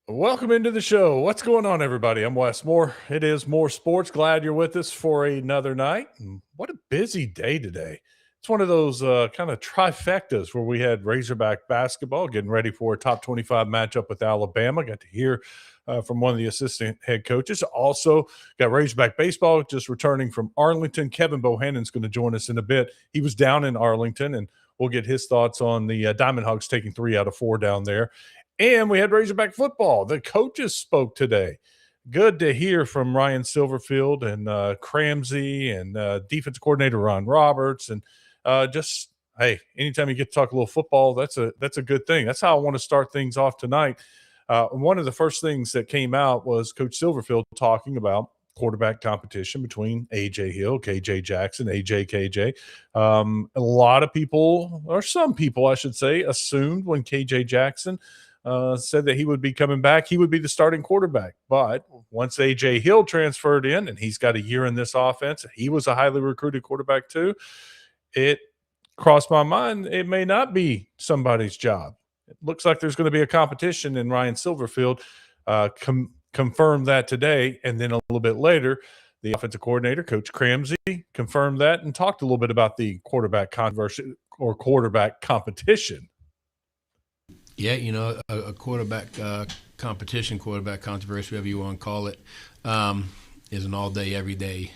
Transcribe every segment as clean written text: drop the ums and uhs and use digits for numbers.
Welcome into the show. What's going on, everybody? I'm Wes Moore. It is More Sports. Glad you're with us for another night. And what a busy day today. It's one of those kind of trifectas where we had Razorback basketball getting ready for a top 25 matchup with Alabama. Got to hear from one of the assistant head coaches. Also, got Razorback baseball just returning from Arlington. Kevin Bohannon's going to join us in a bit. He was down in Arlington, and we'll get his thoughts on the Diamond Hogs taking 3 out of 4 down there. And we had Razorback football. The coaches spoke today. Good to hear from Ryan Silverfield and Cramsey and defense coordinator Ron Roberts. And just hey, anytime you get to talk a little football, that's a good thing. That's how I want to start things off tonight. One of the first things that came out was Coach Silverfield talking about quarterback competition between AJ Hill, KJ Jackson, AJ KJ. A lot of people, or some people, I should say, assumed when KJ Jackson said that he would be coming back, he would be the starting quarterback. But once A.J. Hill transferred in, and he's got a year in this offense, he was a highly recruited quarterback too, it crossed my mind it may not be somebody's job. It looks like there's going to be a competition, and Ryan Silverfield confirmed that today. And then a little bit later, the offensive coordinator, Coach Cramsey, confirmed that and talked a little bit about the quarterback controversy or quarterback competition. Yeah, a quarterback competition, quarterback controversy, whatever you want to call it, is an all-day, everyday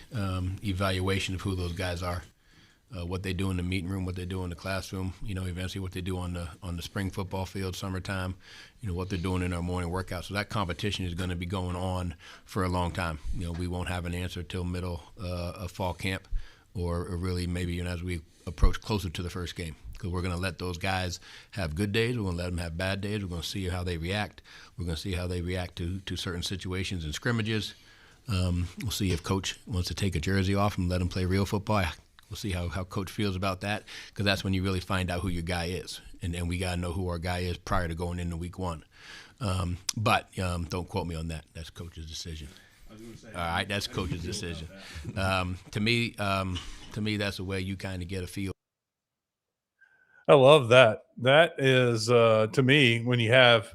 evaluation of who those guys are, what they do in the meeting room, what they do in the classroom, eventually what they do on the spring football field, summertime, what they're doing in our morning workout. So that competition is going to be going on for a long time. We won't have an answer till middle of fall camp or really maybe even as we approach closer to the first game. Because we're going to let those guys have good days. We're going to let them have bad days. We're going to see how they react. We're going to see how they react to certain situations and scrimmages. We'll see if Coach wants to take a jersey off and let him play real football. We'll see how Coach feels about that, because that's when you really find out who your guy is. And we got to know who our guy is prior to going into week one. But don't quote me on that. That's Coach's decision. All right, that's Coach's decision. To me, that's the way you kind of get a feel. I love that. That is, to me, when you have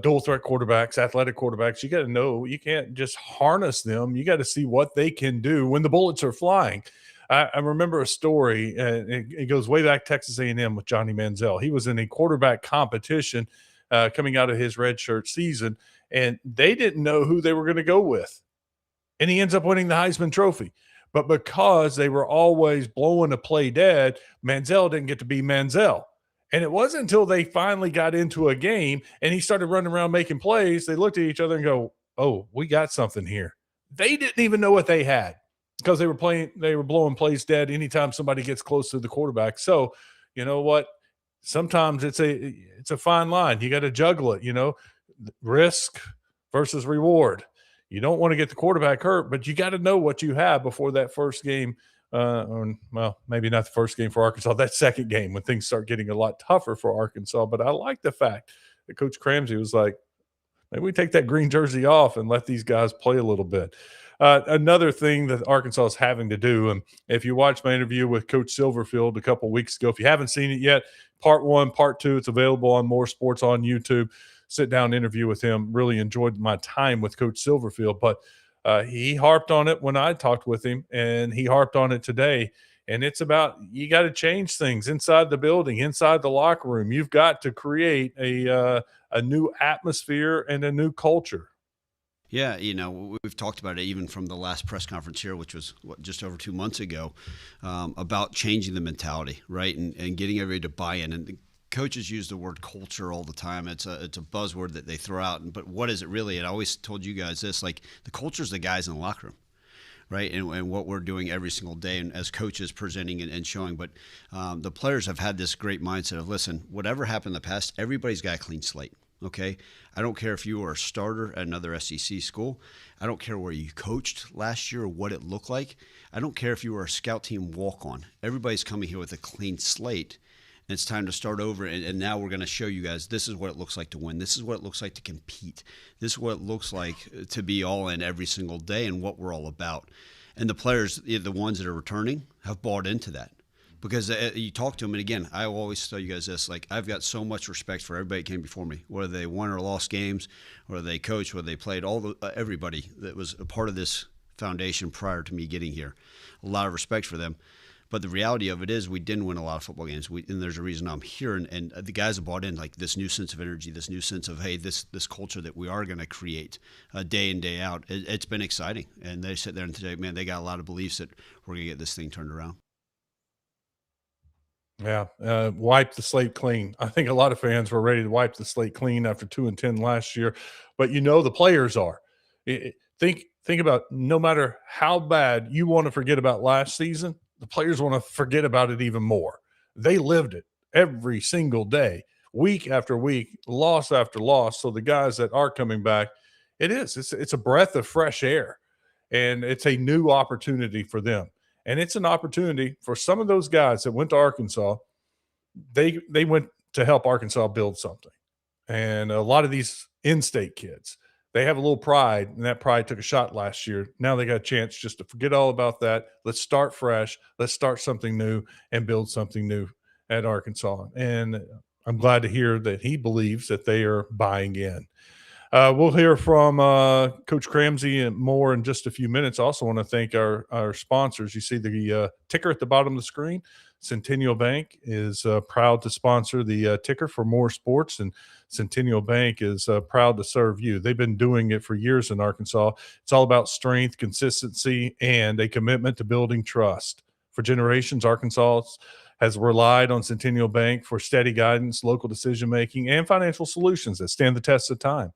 dual threat quarterbacks, athletic quarterbacks, you got to know you can't just harness them. You got to see what they can do when the bullets are flying. I remember a story, and it goes way back Texas A&M with Johnny Manziel. He was in a quarterback competition coming out of his redshirt season, and they didn't know who they were going to go with. And he ends up winning the Heisman Trophy. But because they were always blowing a play dead, Manziel didn't get to be Manziel. And it wasn't until they finally got into a game and he started running around making plays, they looked at each other and go, oh, we got something here. They didn't even know what they had because they were blowing plays dead anytime somebody gets close to the quarterback. So, you know what? Sometimes it's a fine line. You got to juggle it, risk versus reward. You don't want to get the quarterback hurt, but you got to know what you have before that first game. Well, maybe not the first game for Arkansas, that second game when things start getting a lot tougher for Arkansas. But I like the fact that Coach Cramsey was like, maybe we take that green jersey off and let these guys play a little bit. Another thing that Arkansas is having to do, and if you watched my interview with Coach Silverfield a couple weeks ago, if you haven't seen it yet, part 1, part 2, it's available on More Sports on YouTube. Sit down interview with him. Really enjoyed my time with Coach Silverfield, but he harped on it when I talked with him, and he harped on it today. And it's about you got to change things inside the building, inside the locker room. You've got to create a new atmosphere and a new culture. Yeah, we've talked about it even from the last press conference here, which was just over 2 months ago, about changing the mentality, right, and getting everybody to buy in. And coaches use the word culture all the time. It's a buzzword that they throw out. But what is it really? And I always told you guys this, like the culture is the guys in the locker room, right? And what we're doing every single day and as coaches presenting and showing. But the players have had this great mindset of, listen, whatever happened in the past, everybody's got a clean slate. Okay, I don't care if you were a starter at another SEC school. I don't care where you coached last year or what it looked like. I don't care if you were a scout team walk-on. Everybody's coming here with a clean slate. And it's time to start over, and now we're going to show you guys this is what it looks like to win. This is what it looks like to compete. This is what it looks like to be all in every single day and what we're all about. And the players, the ones that are returning, have bought into that. because you talk to them, and again, I will always tell you guys this: like, I've got so much respect for everybody that came before me, whether they won or lost games, whether they coached, whether they played, everybody that was a part of this foundation prior to me getting here. A lot of respect for them. But the reality of it is we didn't win a lot of football games. And there's a reason I'm here. And the guys have bought in, like, this new sense of energy, this new sense of, hey, this culture that we are going to create day in, day out. It's been exciting. And they sit there and say, man, they got a lot of beliefs that we're going to get this thing turned around. Yeah, wipe the slate clean. I think a lot of fans were ready to wipe the slate clean after 2-10 last year, but the players are. Think about, no matter how bad you want to forget about last season, the players want to forget about it even more. They lived it every single day, week after week, loss after loss. So the guys that are coming back, it's a breath of fresh air, and it's a new opportunity for them. And it's an opportunity for some of those guys that went to Arkansas. They went to help Arkansas build something. And a lot of these in-state kids, they have a little pride, and that pride took a shot last year. Now they got a chance just to forget all about that. Let's start fresh. Let's start something new and build something new at Arkansas. And I'm glad to hear that he believes that they are buying in. We'll hear from Coach Cramsey and more in just a few minutes. I also want to thank our sponsors. You see the ticker at the bottom of the screen. Centennial Bank is proud to sponsor the ticker for more sports, and Centennial Bank is proud to serve you. They've been doing it for years in Arkansas. It's all about strength, consistency, and a commitment to building trust. For generations, Arkansas has relied on Centennial Bank for steady guidance, local decision-making, and financial solutions that stand the test of time.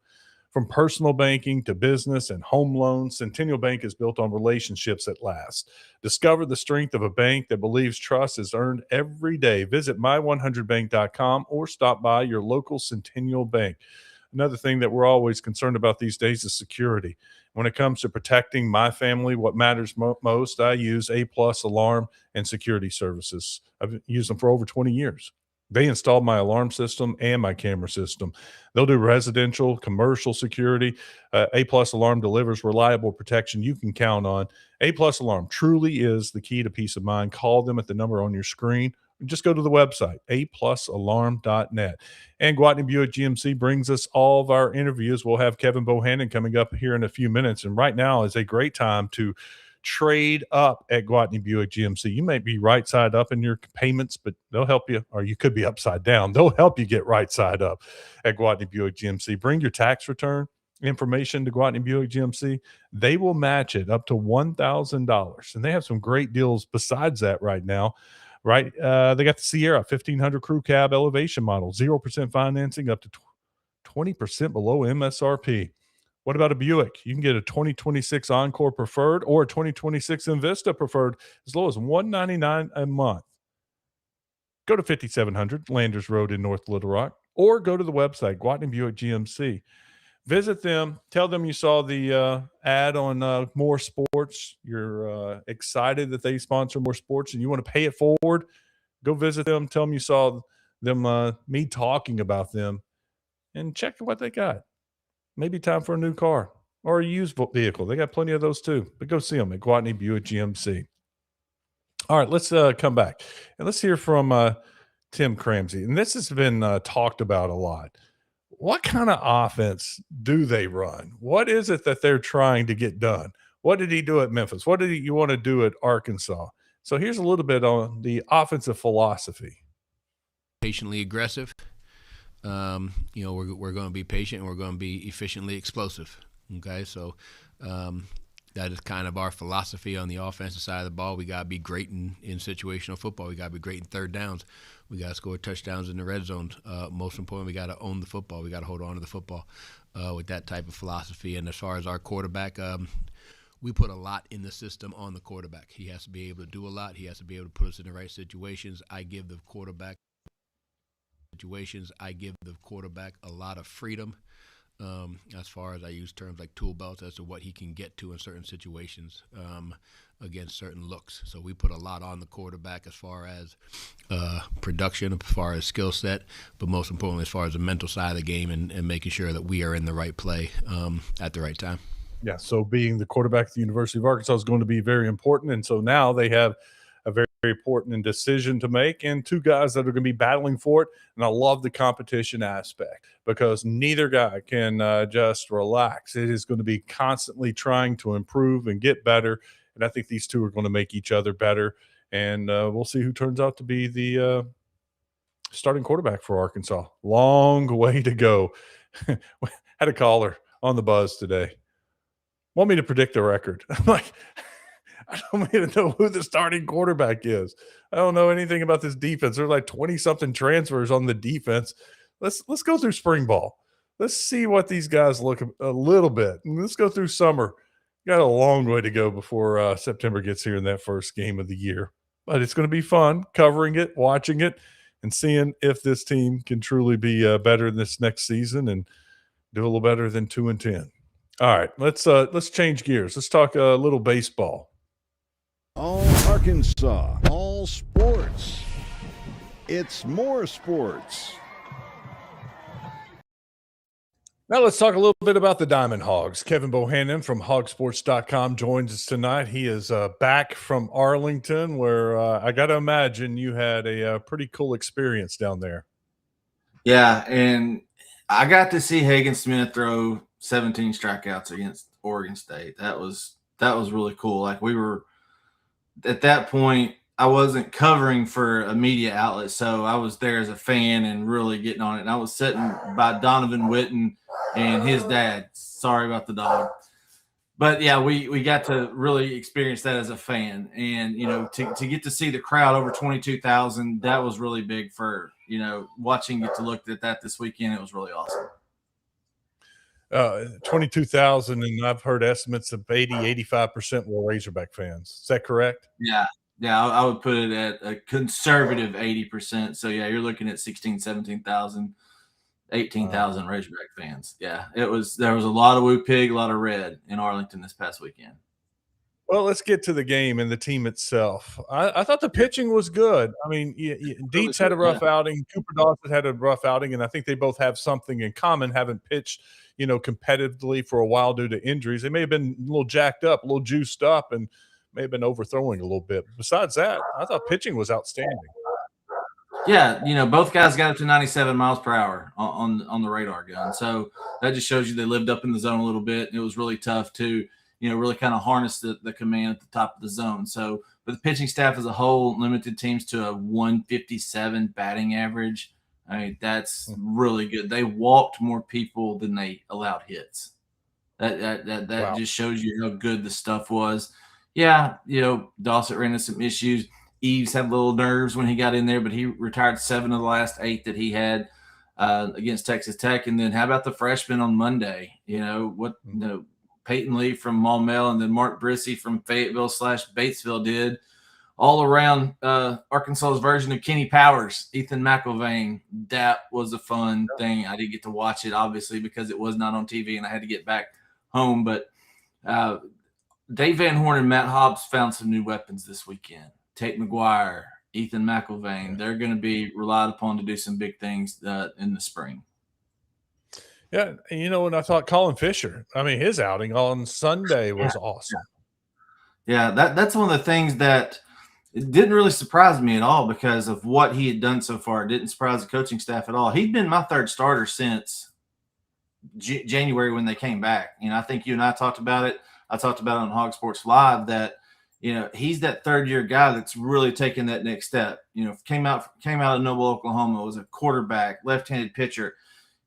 From personal banking to business and home loans, Centennial Bank is built on relationships that last. Discover the strength of a bank that believes trust is earned every day. Visit my100bank.com or stop by your local Centennial Bank. Another thing that we're always concerned about these days is security. When it comes to protecting my family, what matters most, I use A+ Alarm and Security Services. I've used them for over 20 years. They installed my alarm system and my camera system. They'll do residential, commercial security. A+ Alarm delivers reliable protection you can count on. A+ Alarm truly is the key to peace of mind. Call them at the number on your screen. Just go to the website, aplusalarm.net. And Gwatney Buick GMC brings us all of our interviews. We'll have Kevin Bohannon coming up here in a few minutes. And right now is a great time to trade up at Gwatney Buick GMC. You may be right side up in your payments, but they'll help you, or you could be upside down. They'll help you get right side up at Gwatney Buick GMC. Bring your tax return information to Gwatney Buick GMC. They will match it up to $1,000. And they have some great deals besides that right now. Right. They got the Sierra 1500 crew cab elevation model, 0% financing up to 20% below MSRP. What about a Buick? You can get a 2026 Encore Preferred or a 2026 Invista Preferred as low as $199 a month. Go to 5700 Landers Road in North Little Rock, or go to the website, Gwatney Buick GMC. Visit them. Tell them you saw the ad on More Sports. You're excited that they sponsor More Sports and you want to pay it forward. Go visit them. Tell them you saw them, me talking about them, and check what they got. Maybe time for a new car or a used vehicle. They got plenty of those too. But go see them at Gwatney Buick GMC. All right, let's come back. And let's hear from Tim Cramsey. And this has been talked about a lot. What kind of offense do they run? What is it that they're trying to get done? What did he do at Memphis? What did you want to do at Arkansas? So here's a little bit on the offensive philosophy. Patiently aggressive. We're going to be patient and we're going to be efficiently explosive. Okay, so that is kind of our philosophy on the offensive side of the ball. We got to be great in situational football. We got to be great in third downs. We got to score touchdowns in the red zone. Most important, we got to own the football. We got to hold on to the football with that type of philosophy. And as far as our quarterback, we put a lot in the system on the quarterback. He has to be able to do a lot. He has to be able to put us in the right situations. I give the quarterback a lot of freedom as far as I use terms like tool belts as to what he can get to in certain situations against certain looks. So we put a lot on the quarterback as far as production, as far as skill set, but most importantly as far as the mental side of the game and making sure that we are in the right play at the right time. Yeah, so being the quarterback at the University of Arkansas is going to be very important. And so now they have a very important decision to make, and two guys that are going to be battling for it. And I love the competition aspect because neither guy can just relax. It is going to be constantly trying to improve and get better. And I think these two are going to make each other better. And we'll see who turns out to be the starting quarterback for Arkansas. Long way to go. Had a caller on the buzz today. Want me to predict the record? I'm like, I don't even know who the starting quarterback is. I don't know anything about this defense. There's like 20-something transfers on the defense. Let's go through spring ball. Let's see what these guys look a little bit. And let's go through summer. Got a long way to go before September gets here in that first game of the year. But it's going to be fun covering it, watching it, and seeing if this team can truly be better this next season and do a little better than 2-10. All right, let's change gears. Let's talk a little baseball. All Arkansas, all sports. It's more sports. Now let's talk a little bit about the Diamond Hogs. Kevin Bohannon from hogsports.com joins us tonight. He is back from Arlington, where I got to imagine you had a pretty cool experience down there. Yeah, and I got to see Hagen Smith throw 17 strikeouts against Oregon State. That was really cool. Like, we were at that point, I wasn't covering for a media outlet, so I was there as a fan and really getting on it. And I was sitting by Donovan Witten and his dad. Sorry about the dog. But yeah, we got to really experience that as a fan. And, you know, to get to see the crowd over 22,000, that was really big for, you know, get to look at that this weekend. It was really awesome. 22,000, and I've heard estimates of 85% were Razorback fans. Is that correct? Yeah, I would put it at a conservative 80%. So yeah, you're looking at 16, 17,000, 18,000 Razorback fans. Yeah, there was a lot of Woo Pig, a lot of red in Arlington this past weekend. Well, let's get to the game and the team itself. I thought the pitching was good. I mean, Dietz had a rough outing. Cooper Dawson had a rough outing, and I think they both have something in common, haven't pitched, you know, competitively for a while due to injuries. They may have been a little jacked up, a little juiced up, and may have been overthrowing a little bit. Besides that, I thought pitching was outstanding. Yeah, you know, both guys got up to 97 miles per hour on the radar gun. So that just shows you they lived up in the zone a little bit. It was really tough to, you know, really kind of harness the command at the top of the zone. So, but the pitching staff as a whole limited teams to a 157 batting average. I mean, that's really good. They walked more people than they allowed hits. That wow. Just shows you how good the stuff was. Yeah, you know, Dawson ran into some issues. Eves had little nerves when he got in there, but he retired 7 of the last 8 that he had against Texas Tech. And then how about the freshman on Monday? You know, Peyton Lee from Maumelle and then Mark Brissy from Fayetteville/Batesville did all around Arkansas's version of Kenny Powers, Ethan McIlvain. That was a fun thing. I didn't get to watch it, obviously, because it was not on TV and I had to get back home. But Dave Van Horn and Matt Hobbs found some new weapons this weekend. Tate McGuire, Ethan McIlvain, they're going to be relied upon to do some big things in the spring. Yeah, and you know, and I thought Colin Fisher, I mean, his outing on Sunday was awesome. Yeah, that's one of the things that it didn't really surprise me at all because of what he had done so far. It didn't surprise the coaching staff at all. He'd been my third starter since January when they came back. You know, I think you and I talked about it. I talked about it on Hog Sports Live that, you know, he's that third-year guy that's really taking that next step. You know, came out of Noble, Oklahoma, was a quarterback, left-handed pitcher.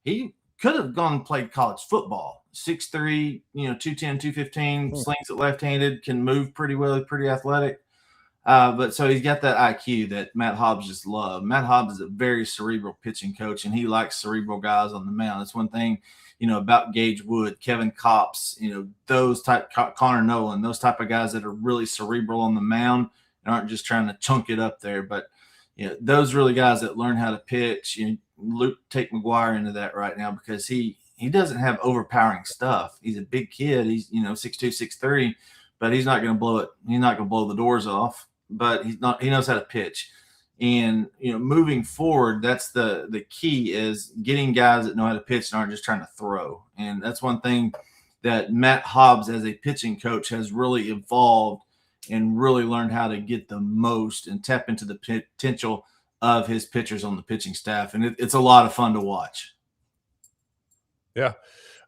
He could have gone and played college football. 6'3", you know, 210, 215, slings it left-handed, can move pretty well, pretty athletic. But so he's got that IQ that Matt Hobbs just loved. Matt Hobbs is a very cerebral pitching coach, and he likes cerebral guys on the mound. That's one thing, you know, about Gage Wood, Kevin Kopps, you know, those type, Connor Nolan, those type of guys that are really cerebral on the mound and aren't just trying to chunk it up there. But, you know, those really guys that learn how to pitch. You know, take McGuire into that right now because he doesn't have overpowering stuff. He's a big kid. He's, you know, 6'2", 6'3", but he's not going to blow it. He's not going to blow the doors off, but he knows how to pitch. And, you know, moving forward, that's the key is getting guys that know how to pitch and aren't just trying to throw. And that's one thing that Matt Hobbs as a pitching coach has really evolved and really learned how to get the most and tap into the potential of his pitchers on the pitching staff. And it's a lot of fun to watch. Yeah.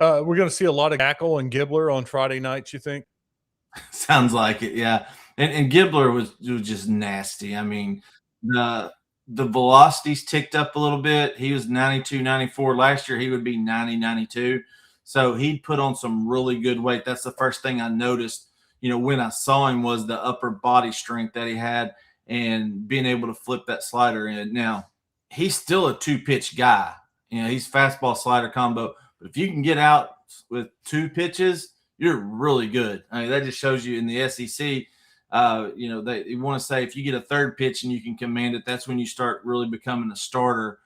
We're going to see a lot of Gackle and Gibbler on Friday nights, you think? Sounds like it, yeah. And Gibbler was just nasty. I mean, the velocities ticked up a little bit. He was 92, 94. Last year, he would be 90, 92. So he'd put on some really good weight. That's the first thing I noticed, when I saw him, was the upper body strength that he had and being able to flip that slider in. Now, he's still a two-pitch guy. He's fastball slider combo. But if you can get out with two pitches, you're really good. I mean, that just shows you in the SEC, they want to say if you get a third pitch and you can command it, that's when you start really becoming a starter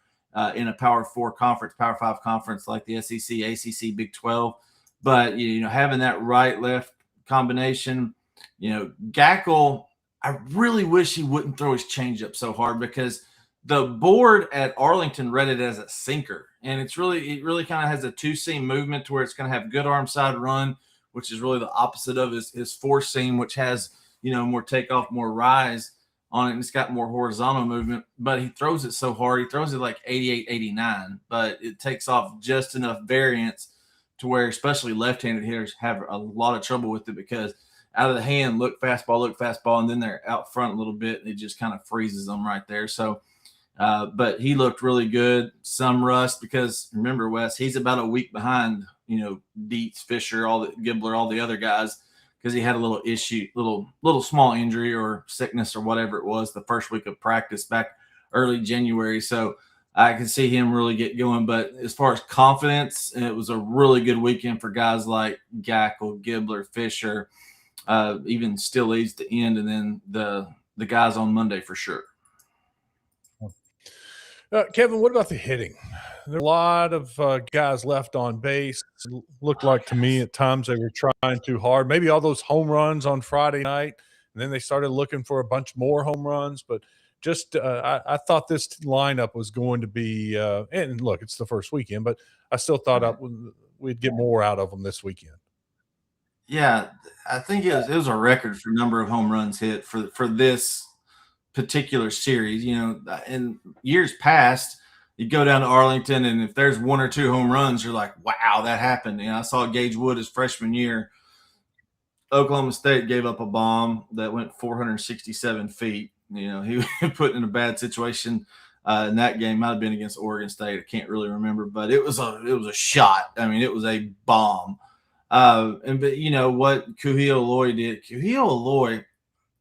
in a Power 4 conference, Power 5 conference like the SEC, ACC, Big 12. But, having that right-left combination, Gackle, I really wish he wouldn't throw his changeup so hard, because the board at Arlington read it as a sinker. And it really kind of has a two-seam movement to where it's going to have good arm side run, which is really the opposite of his four seam, which has, more takeoff, more rise on it. And it's got more horizontal movement, but he throws it so hard. He throws it like 88, 89, but it takes off just enough variance to where especially left-handed hitters have a lot of trouble with it, because out of the hand, look fastball, and then they're out front a little bit, and it just kind of freezes them right there. So, but he looked really good. Some rust, because remember, Wes, he's about a week behind, Dietz, Fisher, Gibbler, all the other guys, because he had a little issue, little small injury or sickness or whatever it was the first week of practice back early January. So I can see him really get going. But as far as confidence, it was a really good weekend for guys like Gackle, Gibbler, Fisher, even still leads to end, and then the guys on Monday for sure. Kevin, what about the hitting? There are a lot of guys left on base. It looked like to me at times they were trying too hard. Maybe all those home runs on Friday night, and then they started looking for a bunch more home runs. But just I thought this lineup was going to be and look, it's the first weekend, but I still thought we'd get more out of them this weekend. Yeah, I think it was a record for number of home runs hit for this particular series. In years past, you go down to Arlington, and if there's one or two home runs, you're like, wow, that happened. I saw Gage Wood his freshman year. Oklahoma State gave up a bomb that went 467 feet. He was put in a bad situation in that game. Might have been against Oregon State. I can't really remember, but it was a shot. I mean, it was a bomb. But what Kuhio Aloy did. Kuhio Aloy,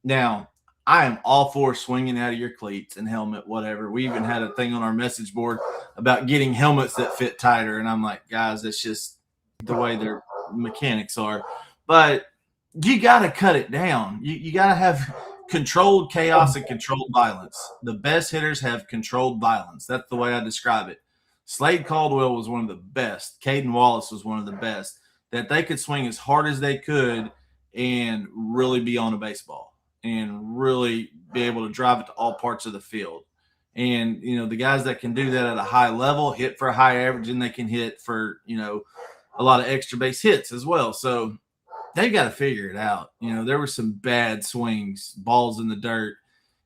now, I am all for swinging out of your cleats and helmet, whatever. We even had a thing on our message board about getting helmets that fit tighter. And I'm like, guys, it's just the way their mechanics are. But you got to cut it down. You got to have controlled chaos and controlled violence. The best hitters have controlled violence. That's the way I describe it. Slade Caldwell was one of the best. Caden Wallace was one of the best. That they could swing as hard as they could and really be on a baseball and really be able to drive it to all parts of the field. And, the guys that can do that at a high level, hit for a high average, and they can hit for, a lot of extra base hits as well. So they've got to figure it out. There were some bad swings, balls in the dirt.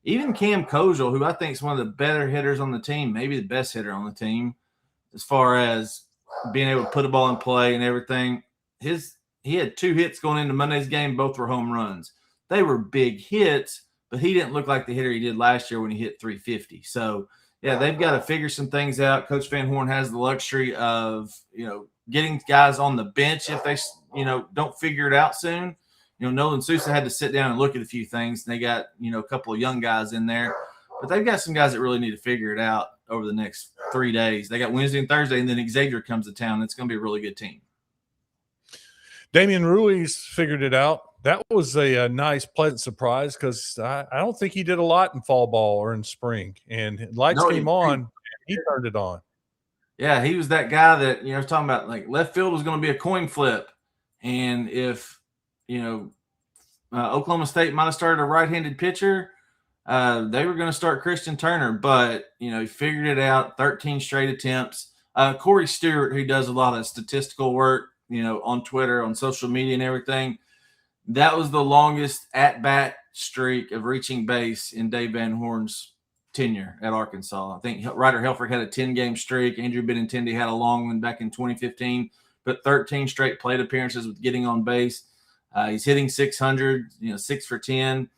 Even Cam Kojal, who I think is one of the better hitters on the team, maybe the best hitter on the team, as far as being able to put a ball in play and everything, he had 2 hits going into Monday's game. Both were home runs. They were big hits, but he didn't look like the hitter he did last year when he hit 350. So, yeah, they've got to figure some things out. Coach Van Horn has the luxury of, getting guys on the bench if they, don't figure it out soon. Nolan Sousa had to sit down and look at a few things. And they got, a couple of young guys in there. But they've got some guys that really need to figure it out over the next 3 days. They got Wednesday and Thursday, and then Xavier comes to town. It's going to be a really good team. Damian Ruiz figured it out. That was a nice, pleasant surprise, because I don't think he did a lot in fall ball or in spring. And lights came on, he turned it on. Yeah, he was that guy that, I was talking about, like, left field was going to be a coin flip. And if, Oklahoma State might have started a right-handed pitcher, they were going to start Christian Turner. But, he figured it out, 13 straight attempts. Corey Stewart, who does a lot of statistical work, on Twitter, on social media and everything, That was the longest at-bat streak of reaching base in Dave Van Horn's tenure at Arkansas. I think Ryder Helfrich had a 10-game streak. Andrew Benintendi had a long one back in 2015, but 13 straight plate appearances with getting on base. He's hitting 600, 6 for 10.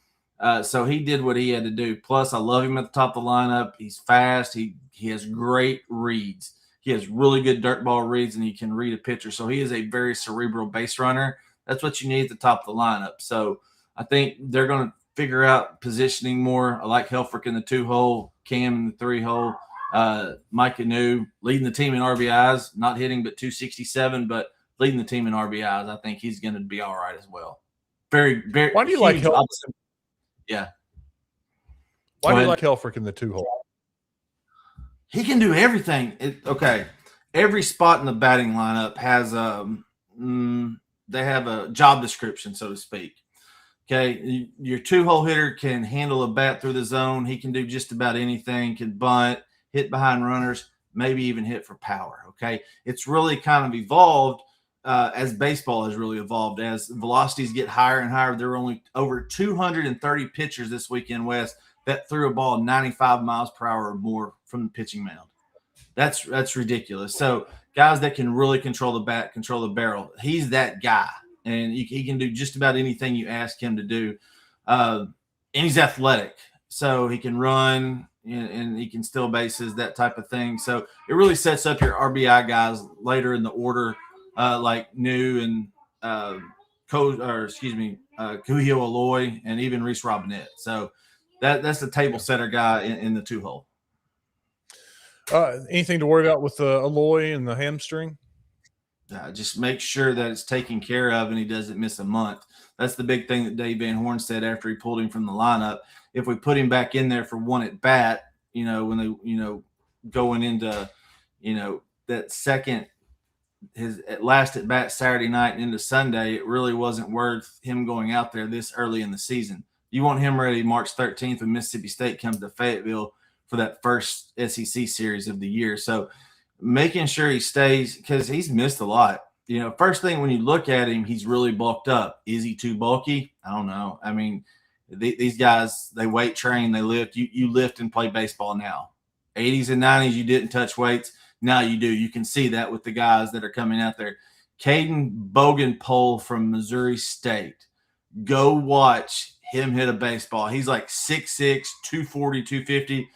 So he did what he had to do. Plus, I love him at the top of the lineup. He's fast. He has great reads. He has really good dirt ball reads, and he can read a pitcher. So he is a very cerebral base runner. That's what you need at the top of the lineup. So I think they're going to figure out positioning more. I like Helfrich in the 2-hole, Cam in the 3-hole, Mike Anu leading the team in RBIs, not hitting but 267, but leading the team in RBIs. I think he's going to be all right as well. Very, very. Why do you like Helfrich? Yeah. Why do you like Helfrich in the 2-hole? He can do everything. Okay. Every spot in the batting lineup has they have a job description, so to speak. Okay. Your 2-hole hitter can handle a bat through the zone. He can do just about anything, can bunt, hit behind runners, maybe even hit for power. Okay. It's really kind of evolved as baseball has really evolved. As velocities get higher and higher, there are only over 230 pitchers this weekend, West, that threw a ball 95 miles per hour or more from the pitching mound. That's ridiculous. So guys that can really control the bat, control the barrel, he's that guy. And he can do just about anything you ask him to do. And he's athletic. So he can run and he can steal bases, that type of thing. So it really sets up your RBI guys later in the order, like New and Kuhio Aloy and even Reese Robinette. So that's the table setter guy in the 2-hole. Anything to worry about with the Aloy and the hamstring? Just make sure that it's taken care of and he doesn't miss a month. That's the big thing that Dave Van Horn said after he pulled him from the lineup. If we put him back in there for one at bat, when they, going into, that second, his last at bat Saturday night and into Sunday, it really wasn't worth him going out there this early in the season. You want him ready March 13th when Mississippi State comes to Fayetteville for that first SEC series of the year. So making sure he stays, because he's missed a lot. First thing when you look at him, he's really bulked up. Is he too bulky? I don't know. I mean, these guys, they weight train, they lift. You lift and play baseball now. 80s and 90s, you didn't touch weights. Now you do. You can see that with the guys that are coming out there. Caden Bogenpole from Missouri State. Go watch him hit a baseball. He's like 6'6", 240, 250.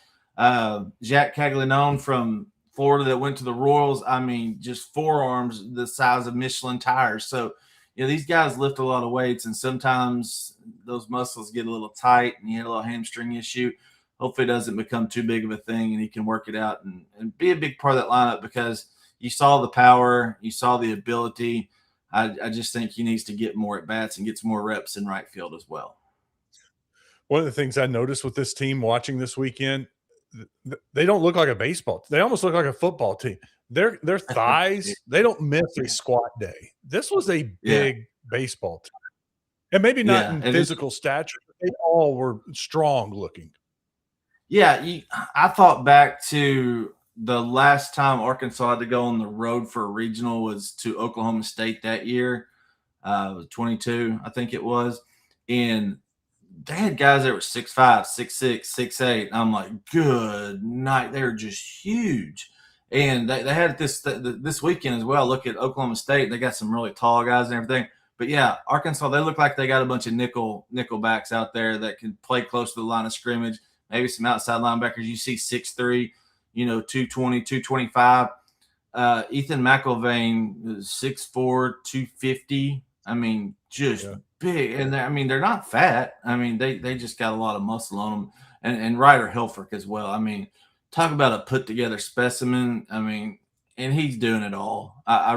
Jack Caglianone from Florida that went to the Royals. I mean, just forearms the size of Michelin tires. So, these guys lift a lot of weights, and sometimes those muscles get a little tight and you had a little hamstring issue. Hopefully it doesn't become too big of a thing and he can work it out and be a big part of that lineup, because you saw the power, you saw the ability. I just think he needs to get more at bats and get some more reps in right field as well. One of the things I noticed with this team watching this weekend, they don't look like a baseball. They almost look like a football team. Their thighs, they don't miss a squat day. This was a big baseball team. And maybe not in physical stature, but they all were strong looking. Yeah, I thought back to the last time Arkansas had to go on the road for a regional was to Oklahoma State that year, 22, I think it was. And they had guys that were 6'5", 6'6", 6'8". I'm like, good night. They're just huge. And they had this weekend as well. Look at Oklahoma State. They got some really tall guys and everything. But, yeah, Arkansas, they look like they got a bunch of nickel backs out there that can play close to the line of scrimmage. Maybe some outside linebackers. You see 6'3", 220, 225. Ethan McIlvain, 6'4", 250. I mean, just big. And they're not fat. I mean, they just got a lot of muscle on them. And Ryder Helfrich as well. I mean, talk about a put-together specimen. I mean, and he's doing it all. I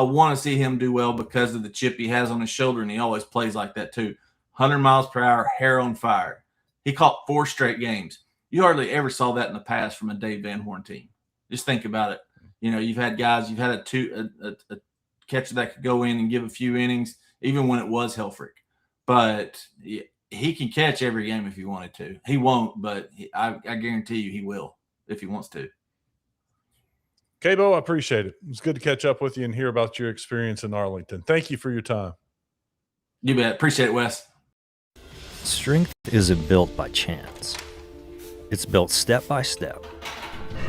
want to see him do well because of the chip he has on his shoulder, and he always plays like that too. 100 miles per hour, hair on fire. He caught 4 straight games. You hardly ever saw that in the past from a Dave Van Horn team. Just think about it. You've had guys, you've had a catcher that could go in and give a few innings, even when it was Helfrich. But he can catch every game if he wanted to. He won't, but I guarantee you he will if he wants to. Cabo, I appreciate it. It was good to catch up with you and hear about your experience in Arlington. Thank you for your time. You bet. Appreciate it, Wes. Strength isn't built by chance. It's built step by step,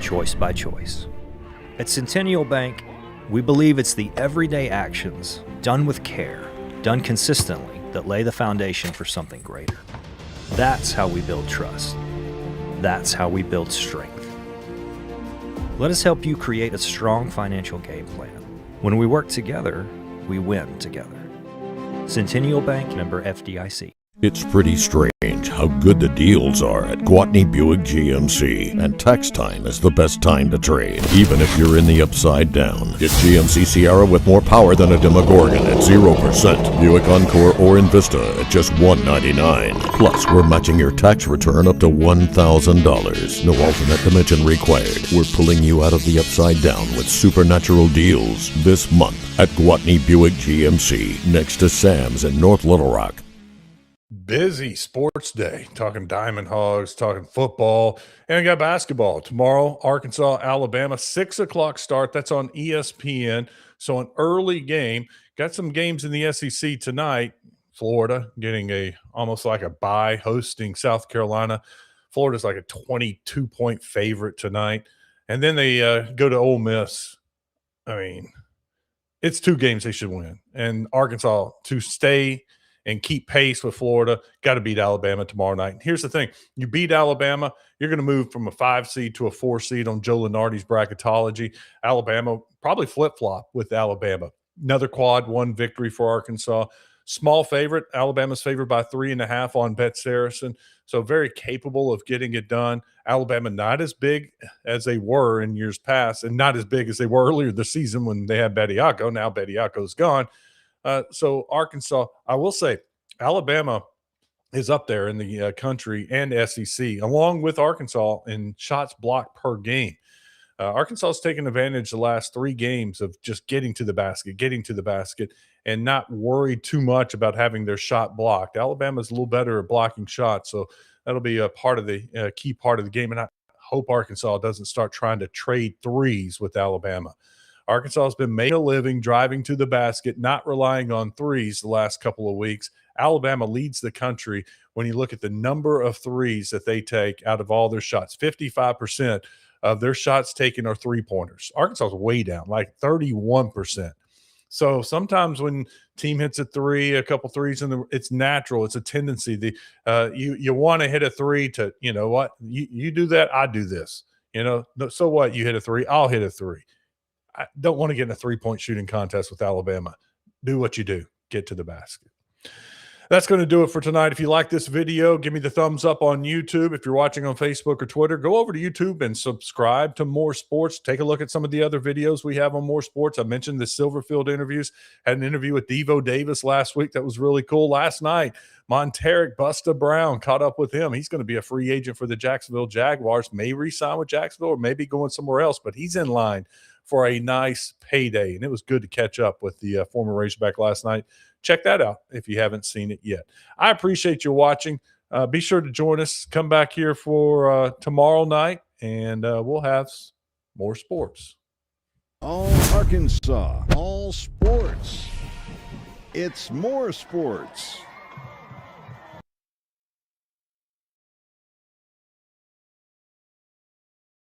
choice by choice. At Centennial Bank, we believe it's the everyday actions, done with care, done consistently, that lay the foundation for something greater. That's how we build trust. That's how we build strength. Let us help you create a strong financial game plan. When we work together, we win together. Centennial Bank, member FDIC. It's pretty strange how good the deals are at Gwatney Buick GMC, and tax time is the best time to trade, even if you're in the upside down. Get GMC Sierra with more power than a Demogorgon at 0%, Buick Encore or Invista at just $199. Plus, we're matching your tax return up to $1,000. No alternate dimension required. We're pulling you out of the upside down with supernatural deals this month at Gwatney Buick GMC, next to Sam's in North Little Rock. Busy sports day, talking Diamond Hogs, talking football, and we got basketball tomorrow. Arkansas, Alabama, 6 o'clock start. That's on ESPN. So an early game. Got some games in the SEC tonight. Florida getting almost like a bye, hosting South Carolina. Florida's like a 22-point favorite tonight. And then they go to Ole Miss. I mean, it's 2 games they should win. And Arkansas, to stay and keep pace with Florida, got to beat Alabama tomorrow night. And here's the thing. You beat Alabama, you're going to move from a 5 seed to a 4 seed on Joe Lunardi's bracketology. Alabama, probably flip-flop with Alabama. Another quad 1 victory for Arkansas. Small favorite. Alabama's favored by 3.5 on Bet Saracen. So very capable of getting it done. Alabama not as big as they were in years past, and not as big as they were earlier this season when they had Bediako. Now Bediako's gone. So Arkansas, I will say, Alabama is up there in the country and SEC, along with Arkansas in shots blocked per game. Arkansas has taken advantage the last 3 games of just getting to the basket, and not worried too much about having their shot blocked. Alabama's a little better at blocking shots, so that'll be a part of the key part of the game. And I hope Arkansas doesn't start trying to trade threes with Alabama. Arkansas has been making a living driving to the basket, not relying on threes the last couple of weeks. Alabama leads the country when you look at the number of threes that they take out of all their shots. 55% of their shots taken are three-pointers. Arkansas is way down, like 31%. So sometimes when team hits a three, a couple threes, it's natural. It's a tendency. You want to hit a three to, you know what, you do that, I do this. You know, so what? You hit a three, I'll hit a three. I don't want to get in a three-point shooting contest with Alabama. Do what you do. Get to the basket. That's going to do it for tonight. If you like this video, give me the thumbs up on YouTube. If you're watching on Facebook or Twitter, go over to YouTube and subscribe to More Sports. Take a look at some of the other videos we have on More Sports. I mentioned the Silverfield interviews. Had an interview with Devo Davis last week. That was really cool. Last night, Monteric Busta Brown, caught up with him. He's going to be a free agent for the Jacksonville Jaguars. May re-sign with Jacksonville or maybe going somewhere else, but he's in line for a nice payday. And it was good to catch up with the former Razorback last night. Check that out if you haven't seen it yet. I appreciate you watching. Be sure to join us. Come back here for tomorrow night, and we'll have more sports. All Arkansas, all sports. It's more sports.